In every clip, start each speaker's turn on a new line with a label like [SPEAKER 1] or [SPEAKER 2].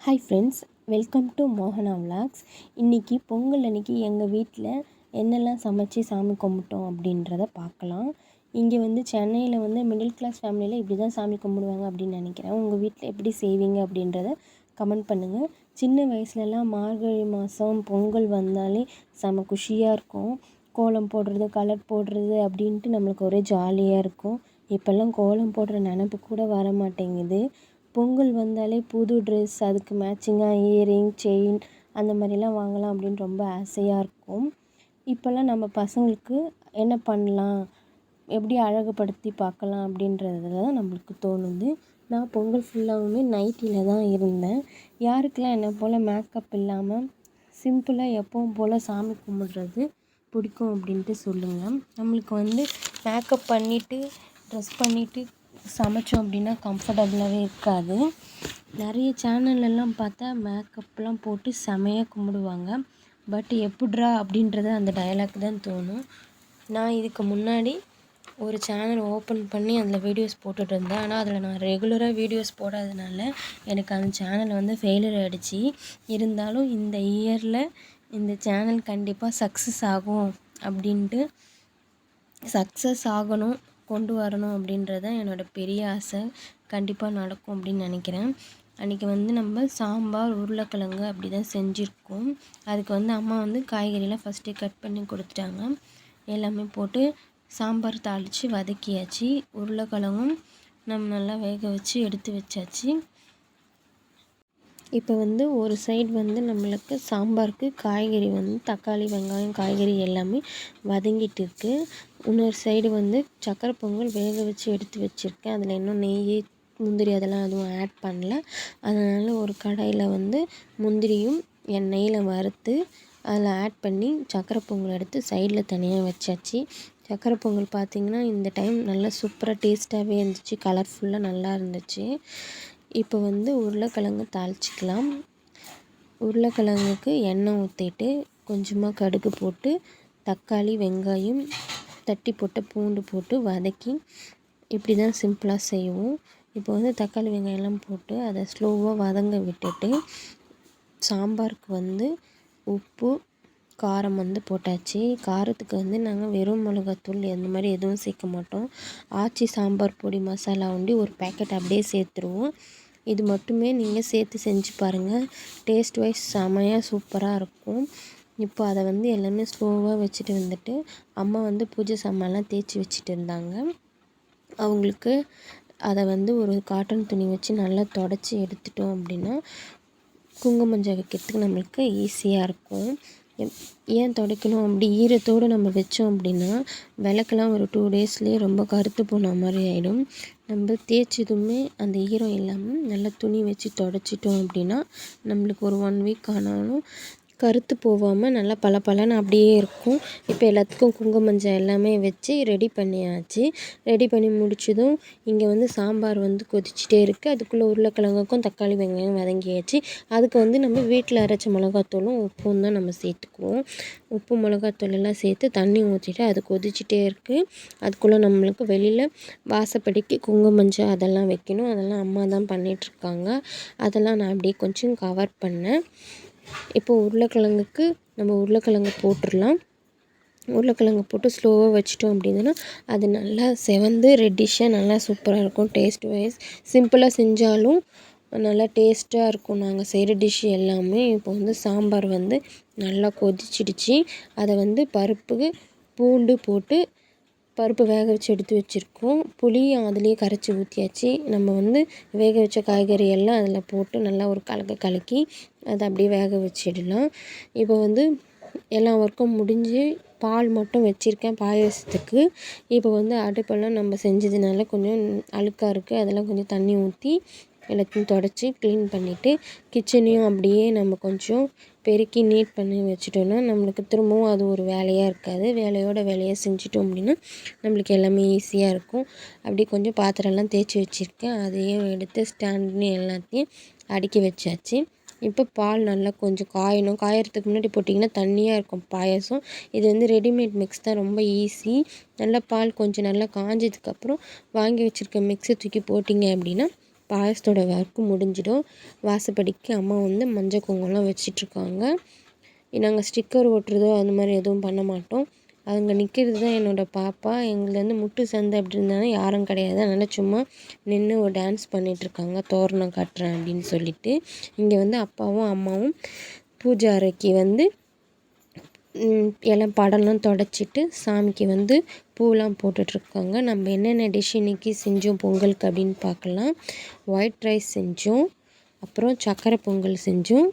[SPEAKER 1] Hi friends, welcome to மோகனா vlogs. இன்றைக்கி பொங்கல் அன்றைக்கி எங்கள் வீட்டில் என்னெல்லாம் சமைச்சு சாமி கும்பிட்டோம் அப்படின்றத பார்க்கலாம். இங்கே சென்னையில் மிடில் கிளாஸ் ஃபேமிலியில் இப்படி தான் சாமி கும்பிடுவாங்க அப்படின்னு நினைக்கிறேன். உங்கள் வீட்டில் எப்படி செய்வீங்க அப்படின்றத கமெண்ட் பண்ணுங்கள். சின்ன வயசுலலாம் மார்கழி மாதம் பொங்கல் வந்தாலே செம குஷியாக இருக்கும். கோலம் போடுறது, கலர் போடுறது அப்படின்ட்டு நம்மளுக்கு ஒரே ஜாலியாக இருக்கும். இப்போல்லாம் கோலம் போடுற நினப்பு கூட வர மாட்டேங்குது. பொங்கல் வந்தாலே புது ட்ரெஸ், அதுக்கு மேட்சிங்காக இயரிங், செயின் அந்த மாதிரிலாம் வாங்கலாம் அப்படின்னு ரொம்ப ஆசையாக இருக்கும். இப்போல்லாம் நம்ம பசங்களுக்கு என்ன பண்ணலாம், எப்படி அழகுபடுத்தி பார்க்கலாம் அப்படின்றது தான் நம்மளுக்கு தோணுது. நான் பொங்கல் ஃபுல்லாகவுமே நைட்டியில் தான் இருந்தேன். யாருக்கெல்லாம் என்னை போல் மேக்கப் இல்லாமல் சிம்பிளாக எப்பவும் போல் சாமி கும்பிட்றது பிடிக்கும் அப்படின்ட்டு சொல்லுங்கள். நம்மளுக்கு மேக்கப் பண்ணிவிட்டு ட்ரெஸ் பண்ணிவிட்டு சமைச்சோம் அப்படின்னா கம்ஃபர்டபுளாகவே இருக்காது. நிறைய சேனல்லலாம் பார்த்தா மேக்கப்லாம் போட்டு செமையாக கும்பிடுவாங்க. பட் எப்புட்றா அப்படின்றது அந்த டயலாக் தான் தோணும். நான் இதுக்கு முன்னாடி ஒரு சேனல் ஓப்பன் பண்ணி அதில் வீடியோஸ் போட்டுட்டு இருந்தேன். ஆனால் அதில் நான் ரெகுலராக வீடியோஸ் போடாதனால எனக்கு அந்த சேனல் ஃபெயிலியர் ஆகிடுச்சி. இருந்தாலும் இந்த இயரில் இந்த சேனல் கண்டிப்பாக சக்ஸஸ் ஆகும் அப்படின்ட்டு, சக்ஸஸ் ஆகணும், கொண்டு வரணும் அப்படின்றது என்னோடய பெரிய ஆசை. கண்டிப்பாக நடக்கும் அப்படின்னு நினைக்கிறேன். அன்றைக்கி நம்ம சாம்பார், உருளைக்கிழங்கு அப்படி தான் செஞ்சுருக்கோம். அதுக்கு அம்மா காய்கறிலாம் ஃபஸ்ட்டே கட் பண்ணி கொடுத்துட்டாங்க. எல்லாமே போட்டு சாம்பார் தாளித்து வதக்கியாச்சு. உருளைக்கிழங்கும் நம்ம நல்லா வேக வச்சு எடுத்து வச்சாச்சு. இப்போ ஒரு சைடு நம்மளுக்கு சாம்பாருக்கு காய்கறி தக்காளி, வெங்காயம், காய்கறி எல்லாமே வதங்கிட்டு இருக்குது. இன்னொரு சைடு சக்கரை பொங்கல் வேக வச்சு எடுத்து வச்சுருக்கேன். அதில் இன்னும் நெய், முந்திரி அதெல்லாம் எதுவும் ஆட் பண்ணல. அதனால் ஒரு கடாயில் முந்திரியும் எண்ணெயில் வறுத்து அதில் ஆட் பண்ணி சக்கரை பொங்கல் எடுத்து சைடில் தனியாக வச்சாச்சு. சக்கரை பொங்கல் பார்த்திங்கன்னா இந்த டைம் நல்லா சூப்பராக டேஸ்ட்டாகவே இருந்துச்சு. கலர்ஃபுல்லாக நல்லா இருந்துச்சு. இப்போ உருளைக்கிழங்கு தாளிச்சிக்கலாம். உருளைக்கிழங்குக்கு எண்ணெய் ஊற்றிட்டு கொஞ்சமாக கடுகு போட்டு தக்காளி, வெங்காயம், தட்டி போட்ட பூண்டு போட்டு வதக்கி இப்படி தான் சிம்பிளாக செய்வோம். இப்போ தக்காளி, வெங்காயம்லாம் போட்டு அதை ஸ்லோவாக வதங்க விட்டுட்டு சாம்பாருக்கு உப்பு, காரம் போட்டாச்சு. காரத்துக்கு நாங்கள் வெறும் மிளகாத்தூள் அந்த மாதிரி எதுவும் சேர்க்க மாட்டோம். ஆச்சி சாம்பார் பொடி மசாலா ஒரு பேக்கெட் அப்படியே சேர்த்துருவோம். இது மட்டுமே நீங்கள் சேர்த்து செஞ்சு பாருங்கள். டேஸ்ட் வைஸ் செமையாக சூப்பராக இருக்கும். இப்போ அதை எல்லாமே ஸ்லோவாக வச்சுட்டு அம்மா பூஜை சாமான்லாம் தேய்ச்சி வச்சுட்டு இருந்தாங்க. அவங்களுக்கு அதை ஒரு காட்டன் துணி வச்சு நல்லா தொடச்சி எடுத்துட்டோம் அப்படின்னா குங்குமஞ்சள் வைக்கிறதுக்கு நம்மளுக்கு ஈஸியாக இருக்கும். ஏன் துடைக்கணும், அப்படி ஈரத்தோடு நம்ம வச்சோம் அப்படின்னா விளக்கெல்லாம் ஒரு 2 டேஸ்லேயே ரொம்ப கருத்து போன மாதிரி ஆகிடும். நம்ம தேய்ச்சதுமே அந்த ஈரம் இல்லாமல் நல்லா துணி வச்சு தொடச்சிட்டோம் அப்படின்னா நம்மளுக்கு ஒரு 1 வீக் ஆனாலும் கருத்து போகாமல் நல்லா பளபளன்னு அப்படியே இருக்கும். இப்போ எல்லாத்துக்கும் குங்குமஞ்சள் எல்லாமே வச்சு ரெடி பண்ணியாச்சு. ரெடி பண்ணி முடிச்சதும் இங்கே சாம்பார் கொதிச்சிட்டே இருக்குது. அதுக்குள்ளே உருளைக்கிழங்குக்கும் தக்காளி, வெங்காயம் வதங்கியாச்சு. அதுக்கு நம்ம வீட்டில் அரைச்ச மிளகாத்தூளும் உப்பும் தான் நம்ம சேர்த்துக்குவோம். உப்பு, மிளகாத்தூள் எல்லாம் சேர்த்து தண்ணி ஊற்றிட்டு அது கொதிச்சிட்டே இருக்குது. அதுக்குள்ளே நம்மளுக்கு வெளியில் வாசப்படிக்கு குங்குமஞ்சள் அதெல்லாம் வைக்கணும். அதெல்லாம் அம்மா தான் பண்ணிகிட்ருக்காங்க. அதெல்லாம் நான் அப்படியே கொஞ்சம் கவர் பண்ணேன். இப்போ உருளைக்கிழங்குக்கு நம்ம உருளைக்கிழங்கு போட்டுடலாம். உருளைக்கிழங்கு போட்டு ஸ்லோவாக வச்சிட்டோம் அப்படின்னா அது நல்லா செவந்து ரெட்டிஷாக நல்லா சூப்பராக இருக்கும். டேஸ்ட் வைஸ் சிம்பிளாக செஞ்சாலும் நல்லா டேஸ்ட்டாக இருக்கும். நாங்கள் செய்கிற டிஷ் எல்லாமே இப்போ சாம்பார் நல்லா கொதிச்சிடுச்சு. அதை பருப்புக்கு பூண்டு போட்டு பருப்பு வேக வச்சு எடுத்து வச்சுருக்கோம். புளியும் அதுலேயே கரைச்சி ஊற்றியாச்சு. நம்ம வேக வச்ச காய்கறி எல்லாம் அதில் போட்டு நல்லா ஒரு கலக்கி அதை அப்படியே வேக வச்சிடலாம். இப்போ எல்லா ஒர்க்கும் முடிஞ்சு பால் மட்டும் வச்சுருக்கேன் பாயாசத்துக்கு. இப்போ அடுப்பெல்லாம் நம்ம செஞ்சதுனால கொஞ்சம் அழுக்காக இருக்குது. அதெல்லாம் கொஞ்சம் தண்ணி ஊற்றி எல்லாத்தையும் தொடச்சி க்ளீன் பண்ணிவிட்டு கிச்சனையும் அப்படியே நம்ம கொஞ்சம் பெருக்கி நீட் பண்ணி வச்சுட்டோன்னா நம்மளுக்கு திரும்பவும் அது ஒரு வேலையாக இருக்காது. வேலையாக செஞ்சிட்டோம் அப்படின்னா நம்மளுக்கு எல்லாமே ஈஸியாக இருக்கும். அப்படி கொஞ்சம் பாத்திரம்லாம் தேய்ச்சி வச்சுருக்கேன். அதையும் எடுத்து ஸ்டாண்ட்னு எல்லாத்தையும் அடுக்கி வச்சாச்சு. இப்போ பால் நல்லா கொஞ்சம் காயணும். காயறதுக்கு முன்னாடி போட்டிங்கன்னா தண்ணியாக இருக்கும் பாயாசம். இது ரெடிமேட் மிக்ஸ் தான், ரொம்ப ஈஸி. நல்லா பால் கொஞ்சம் நல்லா காஞ்சதுக்கப்புறம் வாங்கி வச்சுருக்க மிக்ஸை தூக்கி போட்டிங்க அப்படின்னா பாயசத்தோட ஒர்க்கு முடிஞ்சிடும். வாசப்படிக்கு அம்மா வந்து மஞ்சள் குங்குமம்லாம் வச்சிட்ருக்காங்க. நாங்கள் ஸ்டிக்கர் ஒட்டுறதோ அந்த மாதிரி எதுவும் பண்ண மாட்டோம். அங்கே நிற்கிறது தான் என்னோடய பாப்பா. எங்களுக்கு முட்டு சந்தை அப்படி இருந்தாலும் யாரும் கிடையாது. அதனால் சும்மா நின்று ஒரு டான்ஸ் பண்ணிகிட்ருக்காங்க, தோரணம் கட்டுறேன் அப்படின்னு சொல்லிட்டு. இங்கே வந்து அப்பாவும் அம்மாவும் பூஜை அறைக்கு வந்து எல்லாம் படம்லாம் தொடச்சிட்டு சாமிக்கு வந்து பூலாம் போட்டுட்ருக்காங்க. நம்ம என்னென்ன டிஷ் இன்றைக்கி செஞ்சோம் பொங்கலுக்கு அப்படின்னு பார்க்கலாம். ஒயிட் ரைஸ் செஞ்சோம், அப்புறம் சக்கரை பொங்கல் செஞ்சோம்,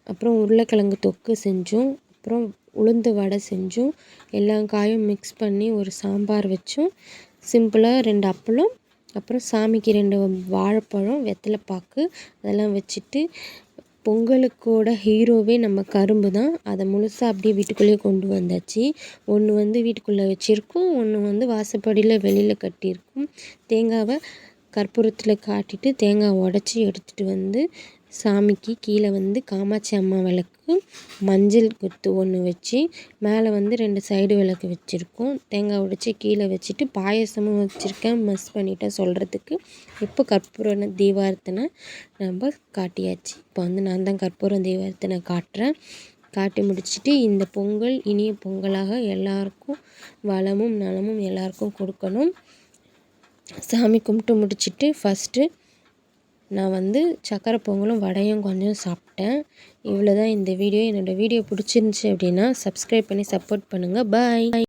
[SPEAKER 1] அப்புறம் உருளைக்கிழங்கு தொக்கு செஞ்சோம், அப்புறம் உளுந்து வடை செஞ்சோம். எல்லா காயும் மிக்ஸ் பண்ணி ஒரு சாம்பார் வச்சோம். சிம்பிளாக 2 அப்பளம், அப்புறம் சாமிக்கு 2 வாழைப்பழம், வெத்தலை பாக்கு அதெல்லாம் வச்சுட்டு, பொங்கலுக்கோட ஹீரோவே நம்ம கரும்பு தான். அதை முழுசாக அப்படியே வீட்டுக்குள்ளேயே கொண்டு வந்தாச்சு. ஒன்று வந்து வீட்டுக்குள்ளே வச்சுருக்கோம், ஒன்று வந்து வாசப்படியில் வெளியில் கட்டியிருக்கோம். தேங்காவை கற்பூரத்தில் காட்டிட்டு தேங்காய் உடச்சி எடுத்துகிட்டு வந்து சாமிக்கு கீழே வந்து காமாட்சி அம்மா விளக்கு, மஞ்சள் கொத்து ஒன்று வச்சு மேலே வந்து 2 சைடு விளக்கு வச்சுருக்கோம். தேங்காய் உடைச்சி கீழே வச்சுட்டு பாயசமும் வச்சுருக்கேன், மிஸ் பண்ணிட்டேன் சொல்கிறதுக்கு. இப்போ கற்பூர தீபாரத்தனை நம்ம காட்டியாச்சு. இப்போ வந்து நான் தான் கற்பூர தீபாரத்தனை காட்டுறேன். காட்டி முடிச்சுட்டு இந்த பொங்கல் இனிய பொங்கலாக எல்லாருக்கும் வளமும் நலமும் எல்லாருக்கும் கொடுக்கணும். சாமி கும்பிட்டு முடிச்சுட்டு ஃபஸ்ட்டு நான் வந்து சக்கரை பொங்கலும் வடையும் கொஞ்சம் சாப்பிட்டேன். இவ்வளோ தான் இந்த வீடியோ. என்னோடய வீடியோ பிடிச்சிருந்துச்சி அப்படின்னா சப்ஸ்கிரைப் பண்ணி சப்போர்ட் பண்ணுங்கள். பாய்.